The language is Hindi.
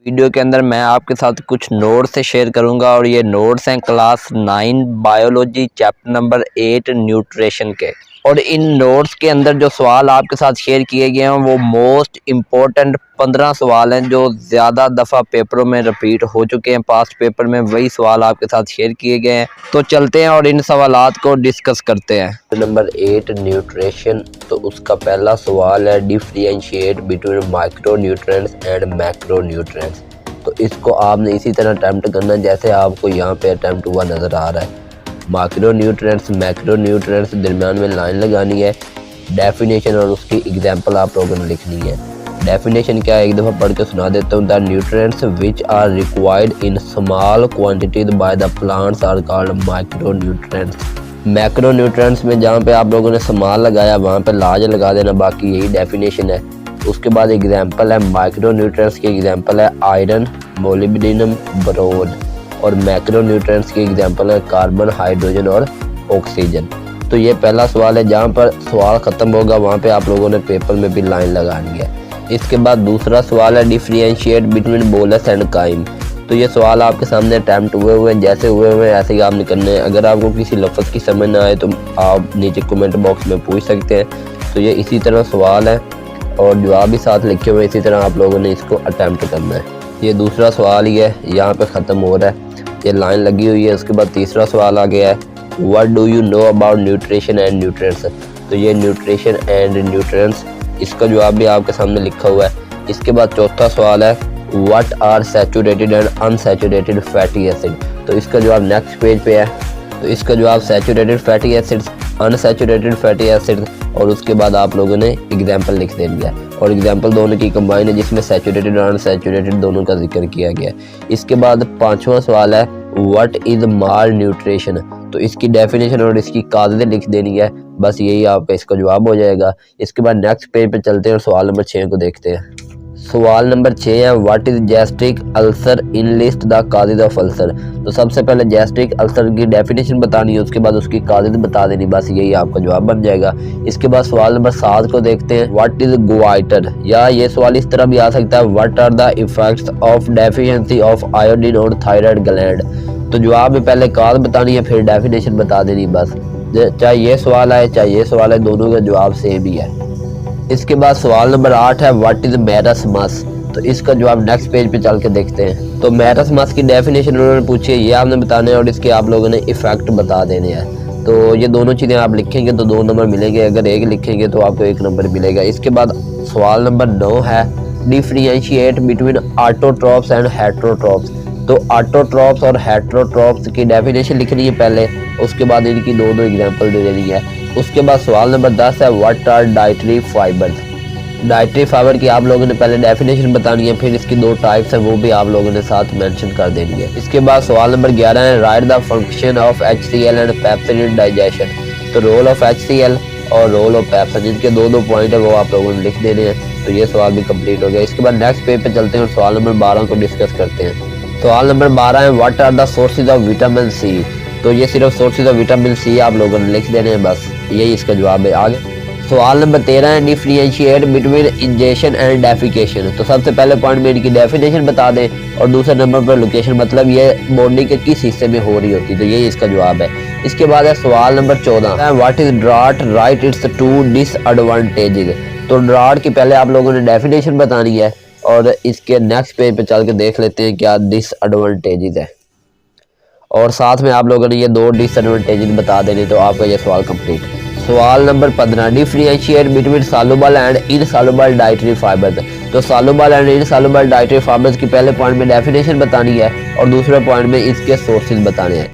वीडियो के अंदर मैं आपके साथ कुछ नोट्स से शेयर करूंगा और ये नोट्स हैं class 9 biology chapter number 8 nutrition के। और इन नोट्स के अंदर जो सवाल आपके साथ शेयर किए गए हैं वो मोस्ट इम्पोर्टेंट 15 सवाल हैं जो ज़्यादा दफ़ा पेपरों में रिपीट हो चुके हैं। पास्ट पेपर में वही सवाल आपके साथ शेयर किए गए हैं। तो चलते हैं और इन सवालात को डिस्कस करते हैं। नंबर 8 न्यूट्रिशन, तो उसका पहला सवाल है differentiate between micro nutrients and macro nutrients. तो इसको आपने इसी तरह अटैम्प्ट करना है जैसे आपको यहाँ पे अटैम्प्ट हुआ नज़र आ रहा है। माइक्रो न्यूट्रिएंट्स, मैक्रो न्यूट्रिएंट्स, दरमियान में लाइन लगानी है, डेफिनेशन और उसकी एग्जांपल आप लोगों ने लिखनी है। डेफिनेशन क्या है, एक दफ़ा पढ़ के सुना देता हूँ। The nutrients which are required in small quantities by the plants are called micro nutrients. Macro nutrients में जहाँ पे आप लोगों ने स्मॉल लगाया वहाँ पे लार्ज लगा देना, बाकी यही डेफिनेशन है। उसके बाद एग्जांपल है, माइक्रो न्यूट्रिएंट्स की एग्जांपल है आयरन, मोलिब्डेनम, बोरोन। और मैक्रो न्यूट्रिएंट्स की एग्जांपल है कार्बन, हाइड्रोजन और ऑक्सीजन। तो ये पहला सवाल है। जहाँ पर सवाल ख़त्म होगा वहाँ पे आप लोगों ने पेपर में भी लाइन लगानी है। इसके बाद दूसरा सवाल है differentiate between bolus and chyme. तो ये सवाल आपके सामने अटैम्प्ट हुए हैं, जैसे हुए हैं ऐसे ही आपने करने हैं। अगर आपको किसी लफ्ज़ की समझ ना आए तो आप नीचे कमेंट बॉक्स में पूछ सकते हैं। तो ये इसी तरह सवाल है और जवाब भी साथ लिखे हुए, इसी तरह आप लोगों ने इसको अटैम्प्ट करना है। ये दूसरा सवाल ही है, यहाँ पे ख़त्म हो रहा है, ये लाइन लगी हुई है। उसके बाद तीसरा सवाल आ गया है, what do you know about nutrition and nutrients. तो ये न्यूट्रिशन एंड न्यूट्रिएंट्स, इसका जवाब भी आपके सामने लिखा हुआ है। इसके बाद चौथा सवाल है, what are saturated and unsaturated fatty acid. तो इसका जवाब नेक्स्ट पेज पे है। तो इसका जवाब saturated fatty acids, unsaturated fatty acid और उसके बाद आप लोगों ने एग्जाम्पल लिख देनी है। और एग्जाम्पल दोनों की कंबाइन है जिसमें सैचुरेटेड और अनसैचुरेटेड दोनों का जिक्र किया गया है। इसके बाद पांचवा सवाल है, व्हाट इज माल न्यूट्रिशन। तो इसकी डेफिनेशन और इसकी कायदे लिख देनी है, बस यही आपका इसका जवाब हो जाएगा। इसके बाद नेक्स्ट पेज पे चलते हैं और सवाल नंबर 6 को देखते हैं। सवाल नंबर 6 है, what is gastric ulcer in list the causes of ulcer. तो सबसे पहले गैस्ट्रिक अल्सर की डेफिनेशन बतानी है, उसके बाद उसकी काजेज बता देनी, बस यही आपका जवाब बन जाएगा। इसके बाद सवाल नंबर 7 को देखते हैं, व्हाट इज गोइटर। या ये सवाल इस तरह भी आ सकता है, what are the effects of deficiency of iodine और थायराइड ग्लैंड। तो जवाब में पहले काज बतानी है फिर डेफिनेशन बता देनी, बस चाहे ये सवाल आए चाहे ये सवाल है, दोनों का जवाब सेम ही है। इसके बाद सवाल नंबर 8 है, व्हाट इज मैरसमस। तो इसका जवाब नेक्स्ट पेज पे चल के देखते हैं। तो मैरसमस की डेफिनेशन उन्होंने पूछी है, ये आपने बताने हैं और इसके आप लोगों ने इफेक्ट बता देने हैं। तो ये दोनों चीज़ें आप लिखेंगे तो 2 नंबर मिलेंगे, अगर एक लिखेंगे तो आपको 1 नंबर मिलेगा। इसके बाद सवाल नंबर 9 है, differentiate between autotrophs and heterotrophs. तो ऑटोट्रॉप्स और हेटेरोट्रॉप्स की डेफिनेशन लिखनी है पहले, उसके बाद इनकी 2 एग्जाम्पल दे देनी है। उसके बाद सवाल नंबर 10 है, what are dietary fibres. Dietary fibre की आप लोगों ने पहले डेफिनेशन बतानी है, फिर इसकी 2 टाइप्स है वो भी आप लोगों ने साथ मेंशन कर देनी है। इसके बाद सवाल नंबर 11 है, right the function of HCl and pepsin in digestion. तो रोल ऑफ HCl और रोल ऑफ पेप्सिन, इनके 2 पॉइंट है वो आप लोगों ने लिख देने हैं। तो ये सवाल भी कंप्लीट हो गया। इसके बाद नेक्स्ट पेज पे चलते हैं और सवाल नंबर 12 को डिस्कस करते हैं। सवाल नंबर 12 है, what are the sources of vitamin C. तो ये सिर्फ सोर्सेज ऑफ विटामिन सी आप लोगों ने लिख देने हैं, बस यही इसका जवाब है। आगे सवाल नंबर 13 है, differentiate between injection and defecation. तो सबसे पहले पॉइंट में इनकी डेफिनेशन बता दें और दूसरे नंबर पर लोकेशन, मतलब ये बॉडी के किस हिस्से में हो रही होती है, तो यही इसका जवाब है। इसके बाद है सवाल number 14, what is drought, right it's 2 disadvantages. तो ड्राट की पहले आप लोगों ने डेफिनेशन बतानी है और इसके नेक्स्ट पेज पे चल के देख लेते हैं क्या डिसएडवांटेजेस है, और साथ में आप लोगों ने ये 2 डिसएडवांटेजेस बता देने, तो आपका ये सवाल कंप्लीट है। सवाल number 15, differentiate between soluble and insoluble dietary fibres. तो soluble and insoluble dietary fibres की पहले पॉइंट में डेफिनेशन बतानी है और दूसरे पॉइंट में इसके सोर्सेज बताने हैं।